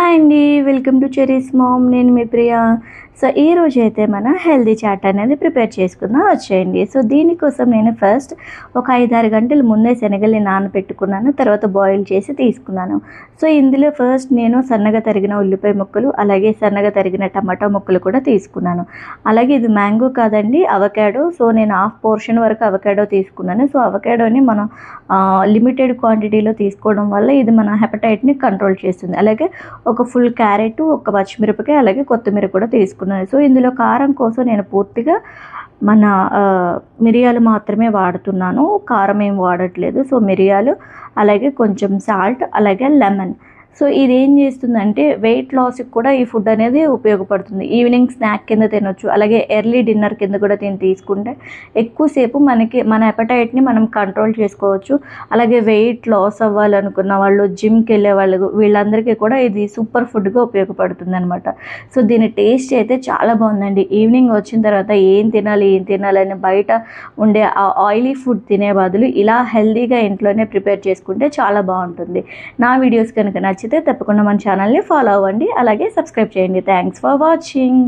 Hi అండి. Welcome to cherry's mom. నేను మీ ప్రియా. సో ఈరోజు అయితే మనం హెల్దీ చాట్ అనేది ప్రిపేర్ చేసుకుందాం, వచ్చేయండి. సో దీనికోసం నేను ఫస్ట్ ఒక 5-6 గంటల ముందే శనగల్ని నానబెట్టుకున్నాను, తర్వాత బాయిల్ చేసి తీసుకున్నాను. సో ఇందులో ఫస్ట్ నేను సన్నగా తరిగిన ఉల్లిపాయ ముక్కలు, అలాగే సన్నగా తరిగిన టమాటా ముక్కలు కూడా తీసుకున్నాను. అలాగే ఇది మ్యాంగో కాదండి, అవకాడో. సో నేను హాఫ్ పోర్షన్ వరకు అవకాడో తీసుకున్నాను. సో అవకాడోని మనం లిమిటెడ్ క్వాంటిటీలో తీసుకోవడం వల్ల ఇది మన హెపటైట్ని కంట్రోల్ చేస్తుంది. అలాగే ఒక ఫుల్ క్యారెట్, ఒక పచ్చిమిరపకాయ, అలాగే కొత్తిమీర కూడా తీసుకున్నాను. సో ఇందులో కారం కోసం నేను పూర్తిగా మన మిరియాలు మాత్రమే వాడుతున్నాను, కారం ఏం వాడట్లేదు. సో మిరియాలు, అలాగే కొంచెం సాల్ట్, అలాగే లెమన్. సో ఇది ఏం చేస్తుందంటే వెయిట్ లాస్కి కూడా ఈ ఫుడ్ అనేది ఉపయోగపడుతుంది. ఈవినింగ్ స్నాక్ కింద తినొచ్చు, అలాగే ఎర్లీ డిన్నర్ కింద కూడా తీసుకుంటే ఎక్కువసేపు మన అపెటైట్ని మనం కంట్రోల్ చేసుకోవచ్చు. అలాగే వెయిట్ లాస్ అవ్వాలనుకున్న వాళ్ళు, జిమ్కి వెళ్ళే వాళ్ళు, వీళ్ళందరికీ కూడా ఇది సూపర్ ఫుడ్గా ఉపయోగపడుతుంది అనమాట. సో దీని టేస్ట్ అయితే చాలా బాగుందండి. ఈవినింగ్ వచ్చిన తర్వాత ఏం తినాలి అని బయట ఉండే ఆ ఆయిలీ ఫుడ్ తినే బదులు ఇలా హెల్దీగా ఇంట్లోనే ప్రిపేర్ చేసుకుంటే చాలా బాగుంటుంది. నా వీడియోస్ కనుక నచ్చితే తప్పకుండా మన ఛానల్ని ఫాలో అవ్వండి, అలాగే సబ్స్క్రైబ్ చేయండి. Thanks for watching.